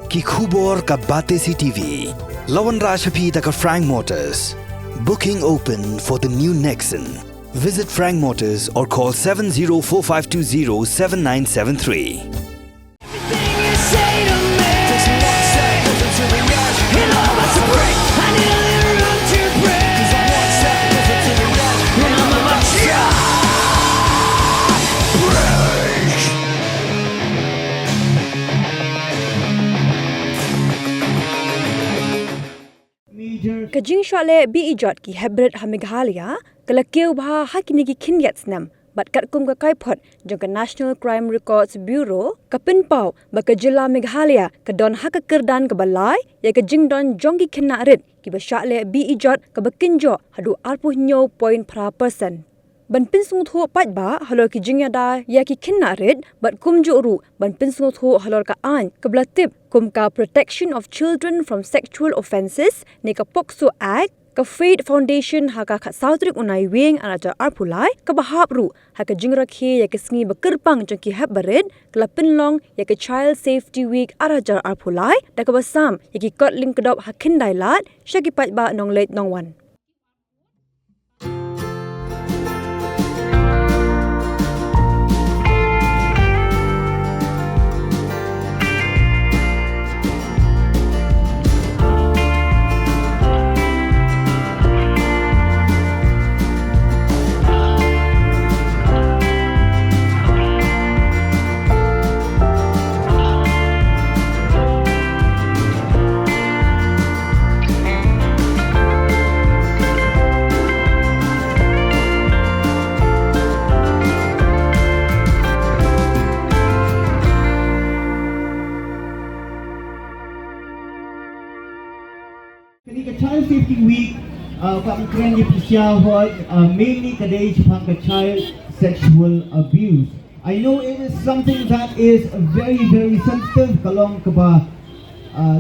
Ki khubor ka bate si TV. Lawan Rashapi taka Frank Motors. Booking open for the new Nexon. Visit Frank Motors or call 7045207973. Ka Jingshah le Ijot ki Heprit ha Meghalaya kala keu bha hakini ki khinyat snam bat kat kum ka kai phot jong ka National Crime Records Bureau ka pin pau ba ka jilla Meghalaya ka don ha ka kerdan ka balai ya ka jing don jong ki khinna rit ki ba sha le Ijot ka ba kinjo hadu alpu nyo point pra percent ban pin sung tho pat ba halor ki jingya da ya ki khinna rit bat kum ju ru ban pin sung tho halor ka an ka blatip kum ka Protection of Children from Sexual Offences ni ka Pokso Act ka Faith Foundation ha ka khat sautrik unai wing ana ja arpulai ka bahap ru ha ka jingra khe ya ka sngi ba kerpang jong ki habarit kala pinlong ya ka Child Safety Week ara ja arpulai da ka basam ya ki kot link kadop ha khindai lat shaki pat ba nong let nong wan. Child Safety Week, kami dipersiapkan mainly kadai sepang child sexual abuse. I know it is something that is very sensitive. Kalong kaba,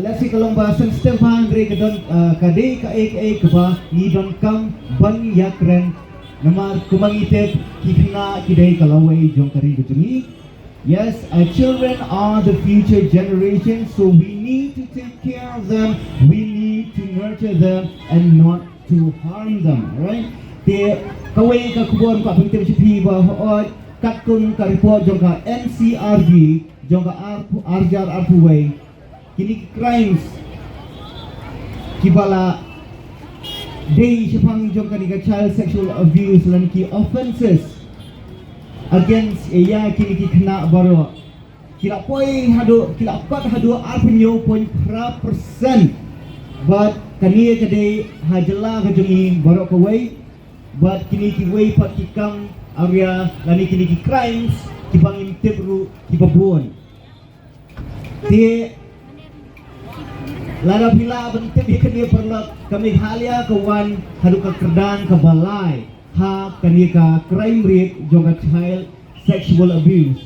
let's say kalong ba sensitive han re kadon kadai ka ek kaba ni don kam ban yakren namar kumangitip kikna kidai kalawai jong kari gujungi. Yes, our children are the future generation, so we need to take care of them. We need to nurture them and not to harm them, right? They kawai ka kubon ka pengtem sipi ba hood katkun ka report jong ka NCRB jong ka arjar arpuway kini crimes kibala day sipang jong ka child sexual abuse lan ki offenses against iya kini kena baru kila poi hadu kila pat hadu arpunyo point %, but kani kadai hajala kajungi baru kawai but kini kiwai pat kikam area lani kini ki crimes kibangin tibru kibabun ti lara bila bentuk kini perlu kami halia kawan hadu ka kerdan ka balai ha kanika crime rate jonga child sexual abuse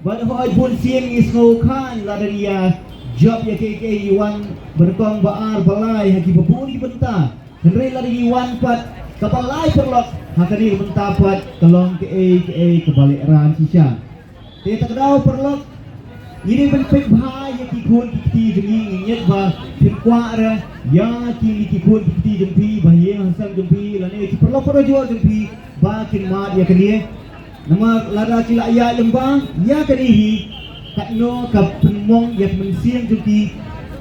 but ho pun siang isno kan ladania job ya ke yuan berkong baar balai haki babun benta henry ladi yuan pat kabalai perlok hakani benta pat kalong ke kebalik ran sisa te takdau perlok ini bentuk bahaya ya kikun kiti jeni nyet ba fikwa ra ya kikun kiti jempi bahaya hasan jempi lane perlu jual jempi ba kinmat ya kini nama lara kila ya lembang ya kanihi katno ka penmong ya mensiang jempi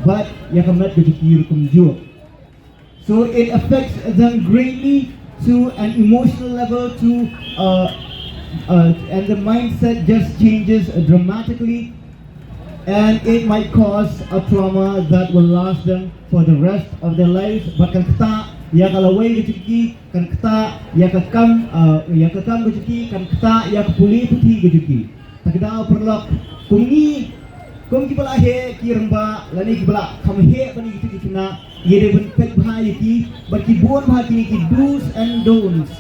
but ya kamat jempi rukum jual. So it affects them greatly to an emotional level to and the mindset just changes dramatically. And it might cause a trauma that will last them for the rest of their lives. But kan kita ya kalawai gejiki, kan kita ya kakam gejiki, kan kita ya kapuli putih gejiki. Takda perlok kungi kum kibala he kiramba lani kibala kam he bani gejiki kena yede ben pek bahaya ki but kibon bahaya ki do's and don'ts.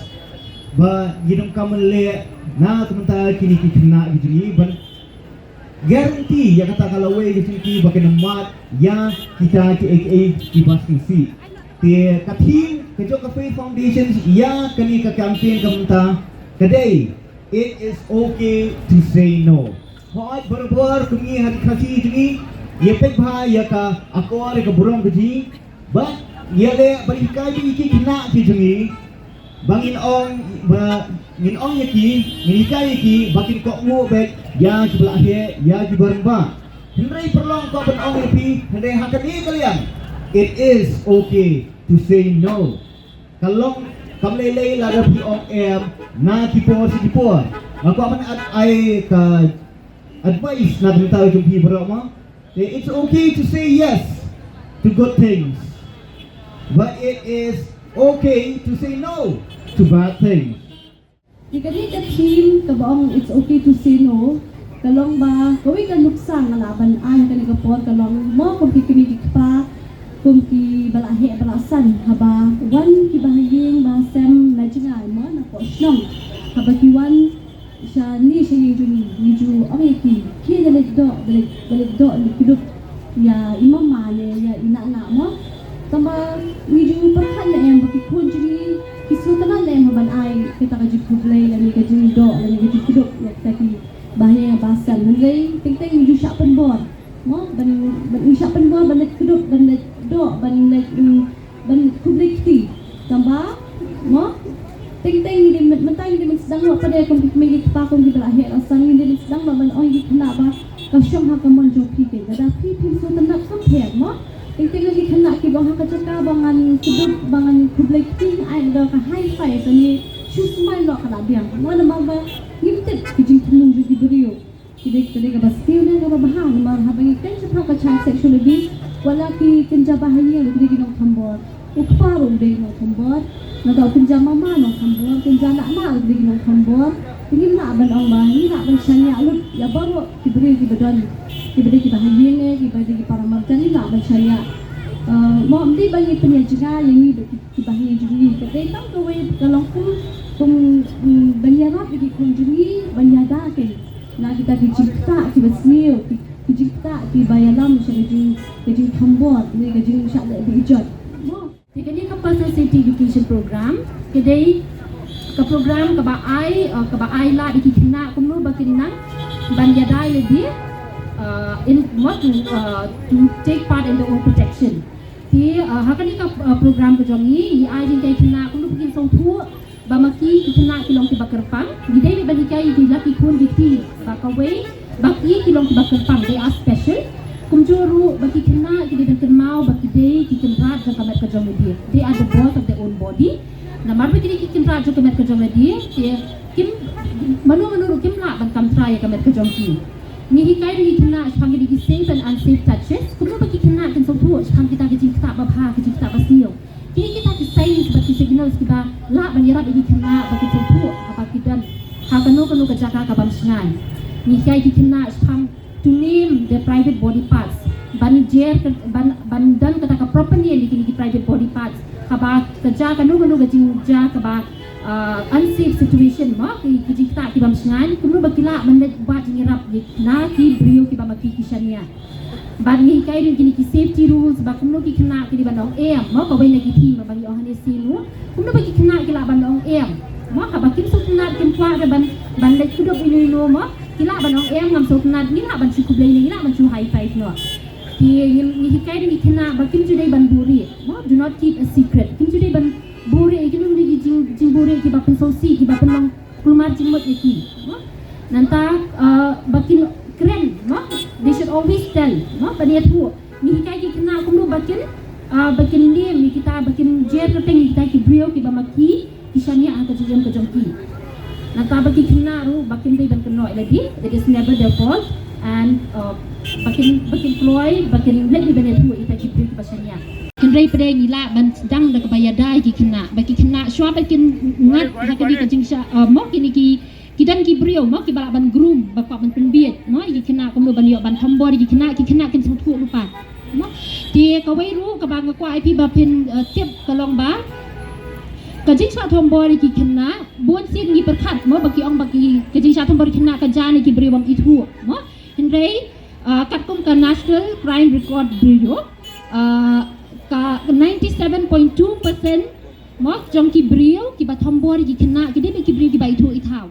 Ba yedam kamen le na tementar kini kena gejiki ban guarantee ya kata kalau we gitu bagian mat ya kita ki pasti si te katim kejo ka Faith Foundation ya kani ka campaign kamta kadai it is okay to say no hot berber kumi hati kasi jini ye pek bha ya ka akor ka burung gaji ba ye le bari kai bi ki kina ki jungi bangin ong ye ki ngin kai ki bakin ko ngo bet ya ki belah he ya ki barang ba hindai perlong ko ben ong ye pi hindai hakani kalian. It is okay to say no. Kalau kamlelei la da pi ong em na ki por si ki por aku aman ai ka advice na beritahu jumpi berapa. It's okay to say yes to good things, but it is okay to say no to bad things. Jika dia team kebaong it's okay to say no. Kalong ba kawin ka nuksan ngalaban ay ka nagapor kalong mo kung kikimig pa kung ki balahe balasan haba wan ki bahaying ba sem najinga mo na po shnong haba ki wan siya ni siya ni ju ameki ki dalit do likidut ya imama le ya ina na mo tama ni ju perkan le em baki kunjuri kisutana le mo ban ai kita ka ju kublai la ni ka ju do la ni ka ju kidut ya taki bahaya basan ngai ting ni ju syak penbor mo ban syak penbor ban kidut ban do ban kublai ti tamba mo ting ni mentang ni sedang buat pada kong kiki pa kong kita lahir asal ni sedang ban oi di kena ba ka syong ha ka mon jo pi ke da pi so tanap ka phet mo ting ni kena ki bang ha ka caka bangan kudut bangan kublai ti ai da ka high five ni chu smile lo kana biang mo na ba ngimtet ki jing tumung ju brio ki ka bastiu na ka ba ha ma ha bang kan sa ka child sexual abuse wala ki kinja bahaya lu ki nong thambor ukparong de nong thambor na daw kinja mama nong thambor kinja na lu ki nong thambor tingin na ban ong ba ni na ban shanya lu ya baro ki brio ki badon ki brio ki bahaya ne ki brio ki para marjan ni na ban shanya mo amdi bagi penyajiga yang ni ki bahaya juri ka dai tam ko we kalong kum banyarap ki kunjungi banyada ke na kita dicipta ki basniu ki dicipta ki bayalam jadi thambor ni jadi syak le Ijot mo jadi ka personal safety education program kedai ka program ka ba ai la di kina kumno bakinang banyada le di in what to take part in the own protection ti hakani ka program ko jongi ni ai din kai kina kumno bikin song thu ba maki kina kilong ti bakerpang gidai ni bagi kai di laki kun dikti ba kawai baki kilong ti bakerpang they are special kumjuru baki kina kidi dan termau baki dei kikin rat jang kamet ka jongi dia they are the boss of their own body na mar baki kikin rat jang kamet ka jongi dia kim manu kim la ban kam try kamet ka jongi ni hikai ri kina shang di safe and unsafe touches kumno baki kina kan so thu shang kita ki kita ba pha ki kita ba siu ki kita ki signs baki signals ki ba la ban yarab di kina baki so thu apa kidan ha kanu ka jaka ka bam shngan ni hikai ki kina shang to name the private body parts ban dan kata ka properly ni ki private body parts ka ba ka ja kanu ka ja ka ba unsafe situation ma ki kita ki bam shngan kumno bakila man ba jingrap na ki brio ki ba maki kishania ban ni kai rin ki safety rules ba kumno ki kena ki ban ong em ma ka bai na ki thi ma bang yo hane sinu kumno ba ki kena ki la ban ong em ma ka ba kim so kena kim kwa da ban le ku do ini no ma ki la ban ong em ngam so kena ni la ban chu ku blai ni la ban chu high five no ki ni kai rin ki kena ba kim ju dai ban buri ma do not keep a secret kim ju dai ban buri ki nung ni jing buri ki ba pen so si ki ba pen long kumar jimot ki ma nanta bakin keren ma they should always tell ma paniat hu ni kai ki kena kumno bakin ni kita bakin jer teng kita ki brio ki bamaki kisania ang kajam ki nanta baki kena ru bakin dei ban kenoi lagi that is never their fault and bakin ploy bakin let ni banet hu ita ki brio ki basania kendrai pede ni la ban sedang da kebayadai ki kena baki kena shwa bakin ngat hakadi ka Jingshah mo kini ki kidan ki brio mo ki balak ban groom bapa ban penbiet no ki kena kumno ban yo ban thambor ki kena kin thu lupa no ti ka wai ru ka bang ko ai pi ba pen tip ka long ba ka Jingshah thambor ki kena bon sin ni perkhat mo baki ong baki ka Jingshah thambor kena ka jani ki brio bam itu mo hindai kat kum ka National Crime Record Bureau ka 97.2% mo jong ki brio ki ba thambor ki kena ki de ki brio ki ba itu ithau